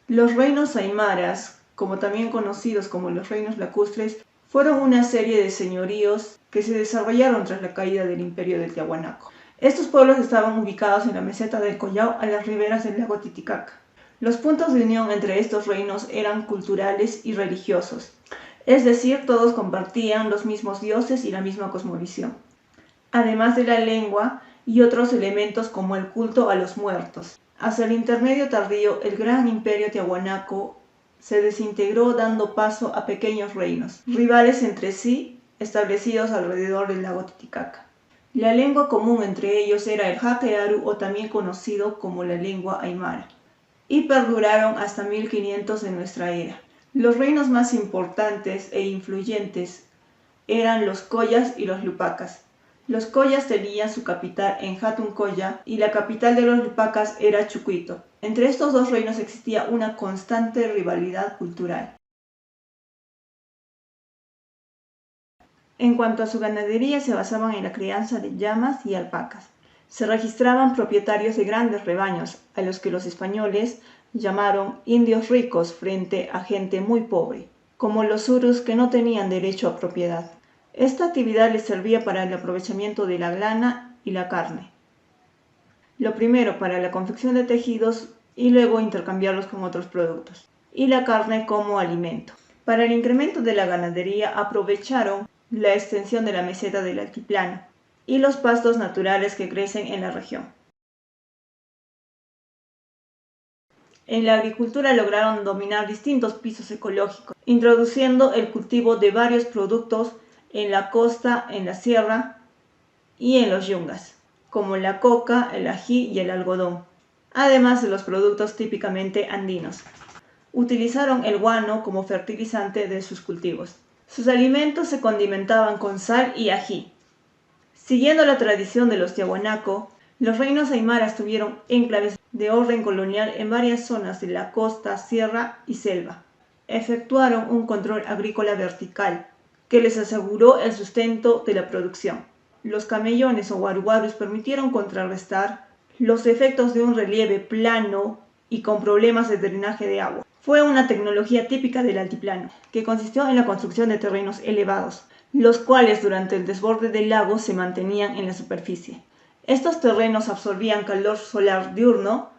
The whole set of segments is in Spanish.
Los reinos aymaras, como también conocidos como los reinos lacustres, fueron una serie de señoríos que se desarrollaron tras la caída del imperio del Tiahuanaco. Estos pueblos estaban ubicados en la meseta del Collao, a las riberas del lago Titicaca. Los puntos de unión entre estos reinos eran culturales y religiosos, es decir, todos compartían los mismos dioses y la misma cosmovisión, además de la lengua y otros elementos como el culto a los muertos. Hacia el intermedio tardío, el gran imperio tiahuanaco se desintegró, dando paso a pequeños reinos, rivales entre sí, establecidos alrededor del lago Titicaca. La lengua común entre ellos era el jaquearu, o también conocido como la lengua aymara, y perduraron hasta 1500 de nuestra era. Los reinos más importantes e influyentes eran los collas y los lupacas. Los collas tenían su capital en Hatun Colla y la capital de los lupacas era Chucuito. Entre estos dos reinos existía una constante rivalidad cultural. En cuanto a su ganadería, se basaban en la crianza de llamas y alpacas. Se registraban propietarios de grandes rebaños, a los que los españoles llamaron indios ricos frente a gente muy pobre, como los urus, que no tenían derecho a propiedad. Esta actividad les servía para el aprovechamiento de la lana y la carne. Lo primero para la confección de tejidos y luego intercambiarlos con otros productos. Y la carne como alimento. Para el incremento de la ganadería aprovecharon la extensión de la meseta del altiplano y los pastos naturales que crecen en la región. En la agricultura lograron dominar distintos pisos ecológicos, introduciendo el cultivo de varios productos en la costa, en la sierra y en los yungas, como la coca, el ají y el algodón, además de los productos típicamente andinos. Utilizaron el guano como fertilizante de sus cultivos. Sus alimentos se condimentaban con sal y ají. Siguiendo la tradición de los tiahuanaco, los reinos aymaras tuvieron enclaves de orden colonial en varias zonas de la costa, sierra y selva. Efectuaron un control agrícola vertical, que les aseguró el sustento de la producción. Los camellones o guaruguarus permitieron contrarrestar los efectos de un relieve plano y con problemas de drenaje de agua. Fue una tecnología típica del altiplano, que consistió en la construcción de terrenos elevados, los cuales durante el desborde del lago se mantenían en la superficie. Estos terrenos absorbían calor solar diurno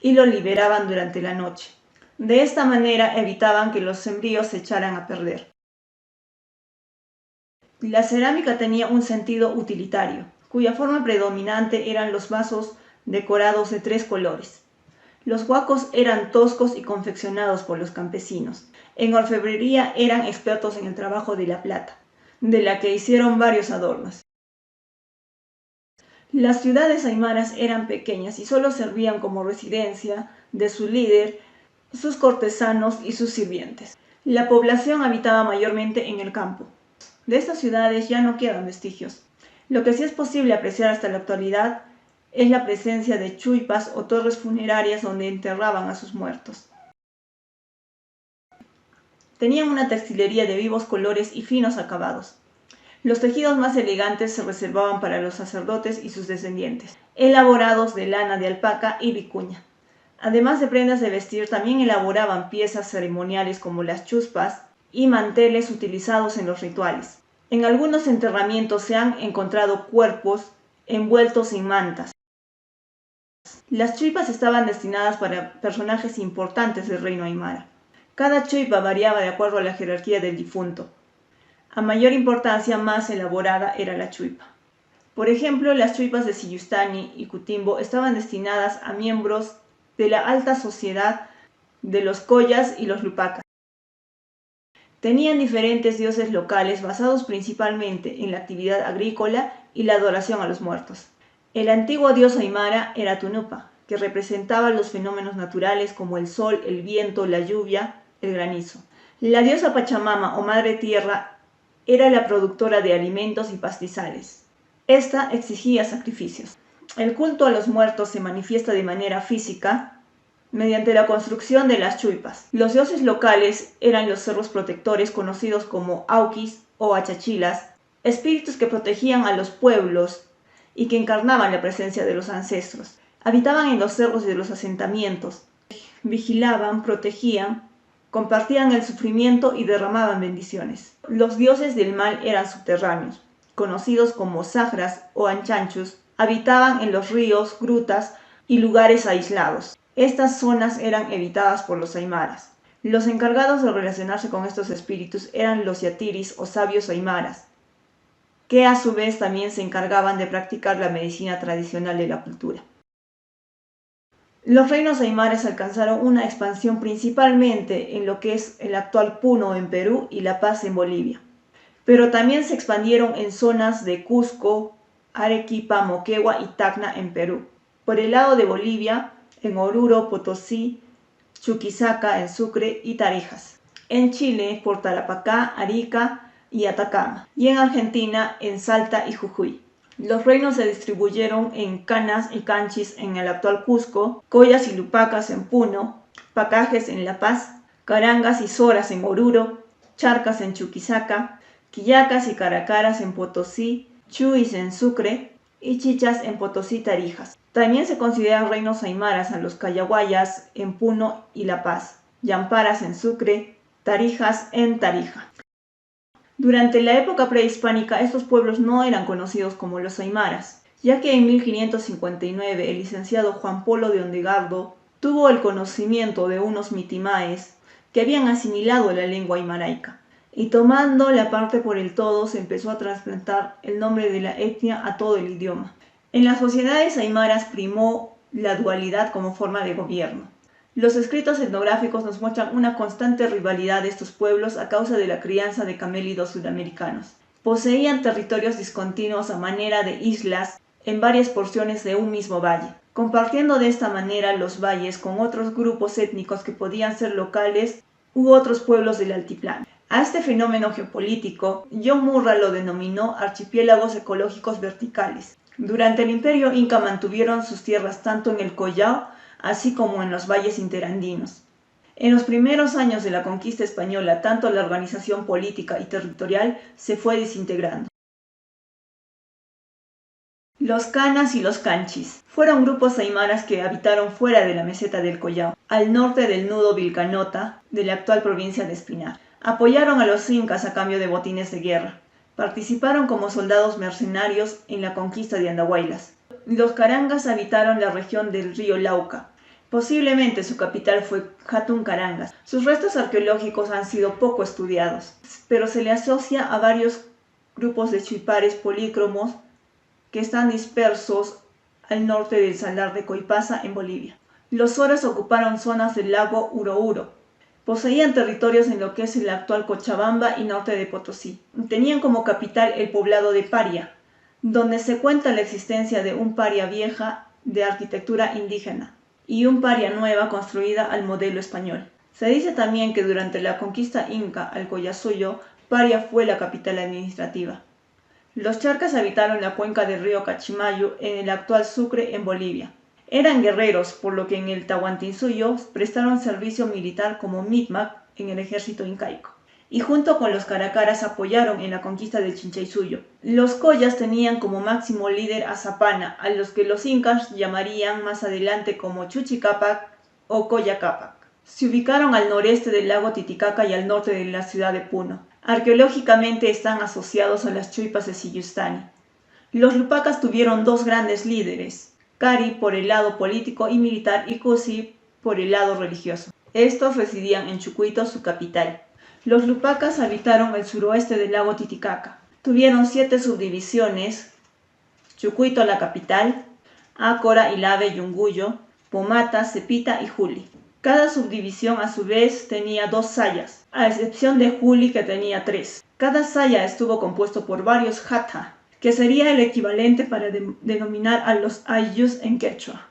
y lo liberaban durante la noche. De esta manera evitaban que los sembríos se echaran a perder. La cerámica tenía un sentido utilitario, cuya forma predominante eran los vasos decorados de 3 colores. Los huacos eran toscos y confeccionados por los campesinos. En orfebrería eran expertos en el trabajo de la plata, de la que hicieron varios adornos. Las ciudades aymaras eran pequeñas y solo servían como residencia de su líder, sus cortesanos y sus sirvientes. La población habitaba mayormente en el campo. De estas ciudades ya no quedan vestigios. Lo que sí es posible apreciar hasta la actualidad es la presencia de chuipas o torres funerarias donde enterraban a sus muertos. Tenían una textilería de vivos colores y finos acabados. Los tejidos más elegantes se reservaban para los sacerdotes y sus descendientes, elaborados de lana de alpaca y vicuña. Además de prendas de vestir, también elaboraban piezas ceremoniales como las chuspas y manteles utilizados en los rituales. En algunos enterramientos se han encontrado cuerpos envueltos en mantas. Las chuipas estaban destinadas para personajes importantes del reino aymara. Cada chuipa variaba de acuerdo a la jerarquía del difunto. A mayor importancia, más elaborada era la chuipa. Por ejemplo, las chuipas de Sillustani y Cutimbo estaban destinadas a miembros de la alta sociedad de los collas y los lupacas. Tenían diferentes dioses locales basados principalmente en la actividad agrícola y la adoración a los muertos. El antiguo dios aymara era Tunupa, que representaba los fenómenos naturales como el sol, el viento, la lluvia, el granizo. La diosa Pachamama o Madre Tierra era la productora de alimentos y pastizales. Esta exigía sacrificios. El culto a los muertos se manifiesta de manera física mediante la construcción de las chuipas. Los dioses locales eran los cerros protectores conocidos como auquis o achachilas, espíritus que protegían a los pueblos y que encarnaban la presencia de los ancestros. Habitaban en los cerros de los asentamientos, vigilaban, protegían, compartían el sufrimiento y derramaban bendiciones. Los dioses del mal eran subterráneos, conocidos como sagras o anchanchus, habitaban en los ríos, grutas y lugares aislados. Estas zonas eran evitadas por los aymaras. Los encargados de relacionarse con estos espíritus eran los yatiris o sabios aymaras, que a su vez también se encargaban de practicar la medicina tradicional de la cultura. Los reinos aymaras alcanzaron una expansión principalmente en lo que es el actual Puno en Perú y La Paz en Bolivia, pero también se expandieron en zonas de Cusco, Arequipa, Moquegua y Tacna en Perú. Por el lado de Bolivia, en Oruro, Potosí, Chuquisaca en Sucre y Tarijas. En Chile, por Tarapacá, Arica y Atacama. Y en Argentina, en Salta y Jujuy. Los reinos se distribuyeron en Canas y Canchis en el actual Cusco, Collas y Lupacas en Puno, Pacajes en La Paz, Carangas y Zoras en Oruro, Charcas en Chuquisaca, Quillacas y Caracaras en Potosí, Chuys en Sucre y Chichas en Potosí, Tarijas. También se consideran reinos aymaras a los Cayaguayas en Puno y La Paz, Yamparas en Sucre, Tarijas en Tarija. Durante la época prehispánica, estos pueblos no eran conocidos como los aymaras, ya que en 1559 el licenciado Juan Polo de Ondegardo tuvo el conocimiento de unos mitimaes que habían asimilado la lengua aymaraica, y tomando la parte por el todo se empezó a trasplantar el nombre de la etnia a todo el idioma. En las sociedades aymaras primó la dualidad como forma de gobierno. Los escritos etnográficos nos muestran una constante rivalidad de estos pueblos a causa de la crianza de camélidos sudamericanos. Poseían territorios discontinuos a manera de islas en varias porciones de un mismo valle, compartiendo de esta manera los valles con otros grupos étnicos que podían ser locales u otros pueblos del altiplano. A este fenómeno geopolítico, John Murray lo denominó archipiélagos ecológicos verticales. Durante el Imperio Inca mantuvieron sus tierras tanto en el Collao así como en los valles interandinos. En los primeros años de la conquista española, tanto la organización política y territorial se fue desintegrando. Los Canas y los Canchis fueron grupos aymaras que habitaron fuera de la meseta del Collao, al norte del nudo Vilcanota de la actual provincia de Espinar. Apoyaron a los incas a cambio de botines de guerra. Participaron como soldados mercenarios en la conquista de Andahuaylas. Los Carangas habitaron la región del río Lauca. Posiblemente su capital fue Hatun Carangas. Sus restos arqueológicos han sido poco estudiados, pero se le asocia a varios grupos de chuipares polícromos que están dispersos al norte del Salar de Coipasa en Bolivia. Los Zoras ocuparon zonas del lago Urouro. Poseían territorios en lo que es el actual Cochabamba y norte de Potosí. Tenían como capital el poblado de Paria, donde se cuenta la existencia de un Paria vieja de arquitectura indígena y un Paria nueva construida al modelo español. Se dice también que durante la conquista inca al Collasuyo, Paria fue la capital administrativa. Los charcas habitaron la cuenca del río Cachimayo en el actual Sucre en Bolivia. Eran guerreros, por lo que en el Tahuantinsuyo prestaron servicio militar como Micmac en el ejército incaico, y junto con los Caracaras apoyaron en la conquista del Chinchaysuyo. Los Collas tenían como máximo líder a Zapana, a los que los incas llamarían más adelante como Chuchicapac o Coyacapac. Se ubicaron al noreste del lago Titicaca y al norte de la ciudad de Puno. Arqueológicamente están asociados a las chuipas de Sillustani. Los Lupacas tuvieron dos grandes líderes, Cari por el lado político y militar y Cusi por el lado religioso. Estos residían en Chucuito, su capital. Los Lupacas habitaron el suroeste del lago Titicaca. Tuvieron 7 subdivisiones: Chucuito, la capital, Ácora, Ilave, Yunguyo, Pomata, Cepita y Juli. Cada subdivisión a su vez tenía 2 sayas, a excepción de Juli que tenía 3. Cada saya estuvo compuesto por varios jata, que sería el equivalente para denominar a los ayllus en quechua.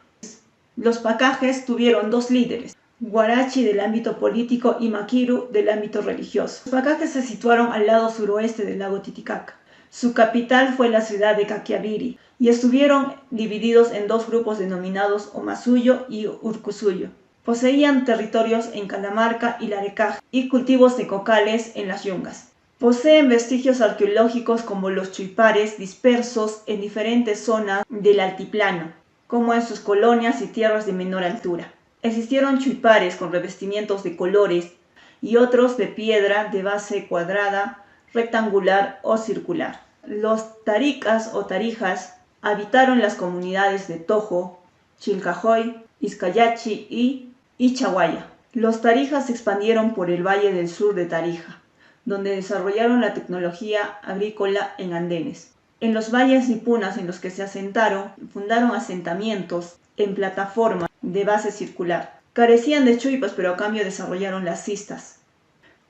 Los pacajes tuvieron 2 líderes, Guarachi del ámbito político y Maquiru del ámbito religioso. Los pacajes se situaron al lado suroeste del lago Titicaca. Su capital fue la ciudad de Caquiaviri y estuvieron divididos en 2 grupos denominados Omasuyo y Urcusuyo. Poseían territorios en Calamarca y Larecaj y cultivos de cocales en las yungas. Poseen vestigios arqueológicos como los chuipares dispersos en diferentes zonas del altiplano, como en sus colonias y tierras de menor altura. Existieron chuipares con revestimientos de colores y otros de piedra de base cuadrada, rectangular o circular. Los taricas o tarijas habitaron las comunidades de Tojo, Chilcajoy, Izcayachi y Ichaguaya. Los tarijas se expandieron por el valle del sur de Tarija, donde desarrollaron la tecnología agrícola en andenes. En los valles nipunas en los que se asentaron, fundaron asentamientos en plataforma de base circular. Carecían de chuipas, pero a cambio desarrollaron las cistas.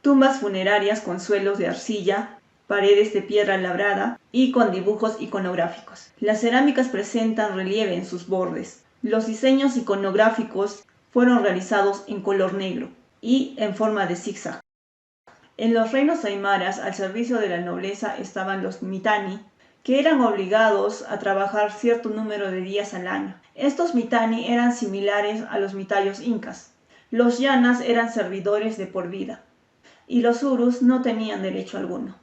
Tumbas funerarias con suelos de arcilla, paredes de piedra labrada y con dibujos iconográficos. Las cerámicas presentan relieve en sus bordes. Los diseños iconográficos fueron realizados en color negro y en forma de zigzag. En los reinos aymaras, al servicio de la nobleza, estaban los mitani, que eran obligados a trabajar cierto número de días al año. Estos mitani eran similares a los mitayos incas. Los llanas eran servidores de por vida, y los urus no tenían derecho alguno.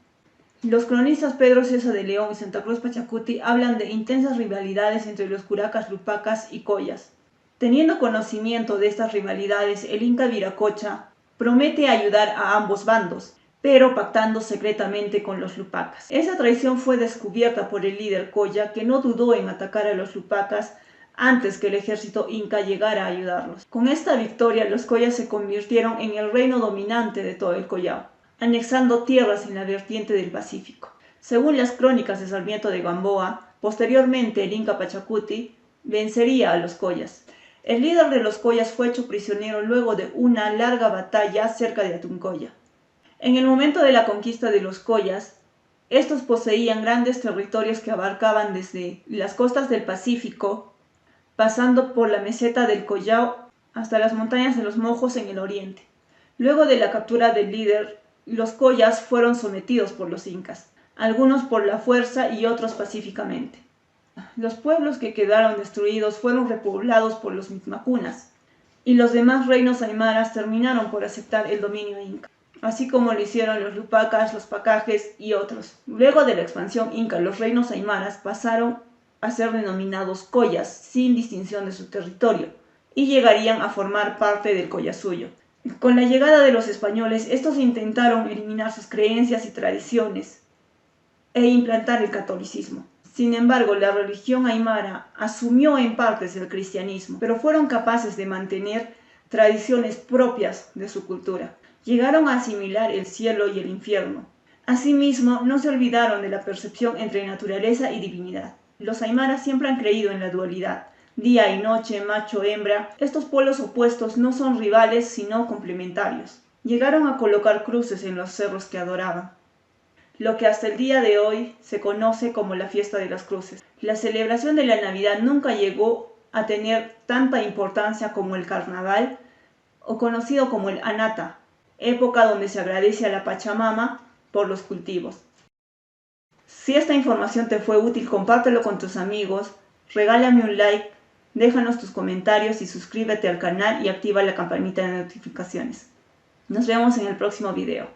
Los cronistas Pedro César de León y Santa Cruz Pachacuti hablan de intensas rivalidades entre los curacas, lupacas y collas. Teniendo conocimiento de estas rivalidades, el inca Viracocha promete ayudar a ambos bandos, pero pactando secretamente con los lupacas. Esa traición fue descubierta por el líder Colla, que no dudó en atacar a los lupacas antes que el ejército inca llegara a ayudarlos. Con esta victoria, los collas se convirtieron en el reino dominante de todo el Collao, anexando tierras en la vertiente del Pacífico. Según las crónicas de Sarmiento de Gamboa, posteriormente el inca Pachacuti vencería a los collas. El líder de los collas fue hecho prisionero luego de una larga batalla cerca de Atuncoya. En el momento de la conquista de los collas, estos poseían grandes territorios que abarcaban desde las costas del Pacífico, pasando por la meseta del Collao hasta las montañas de los Mojos en el oriente. Luego de la captura del líder, los collas fueron sometidos por los incas, algunos por la fuerza y otros pacíficamente. Los pueblos que quedaron destruidos fueron repoblados por los mitmacunas, y los demás reinos aymaras terminaron por aceptar el dominio inca, así como lo hicieron los lupacas, los pacajes y otros. Luego de la expansión inca, los reinos aymaras pasaron a ser denominados collas, sin distinción de su territorio, y llegarían a formar parte del collasuyo. Con la llegada de los españoles, estos intentaron eliminar sus creencias y tradiciones e implantar el catolicismo. Sin embargo, la religión aymara asumió en partes el cristianismo, pero fueron capaces de mantener tradiciones propias de su cultura. Llegaron a asimilar el cielo y el infierno. Asimismo, no se olvidaron de la percepción entre naturaleza y divinidad. Los aymaras siempre han creído en la dualidad, día y noche, macho, hembra. Estos polos opuestos no son rivales, sino complementarios. Llegaron a colocar cruces en los cerros que adoraban, lo que hasta el día de hoy se conoce como la fiesta de las cruces. La celebración de la Navidad nunca llegó a tener tanta importancia como el carnaval, o conocido como el Anata, época donde se agradece a la Pachamama por los cultivos. Si esta información te fue útil, compártelo con tus amigos, regálame un like, déjanos tus comentarios y suscríbete al canal y activa la campanita de notificaciones. Nos vemos en el próximo video.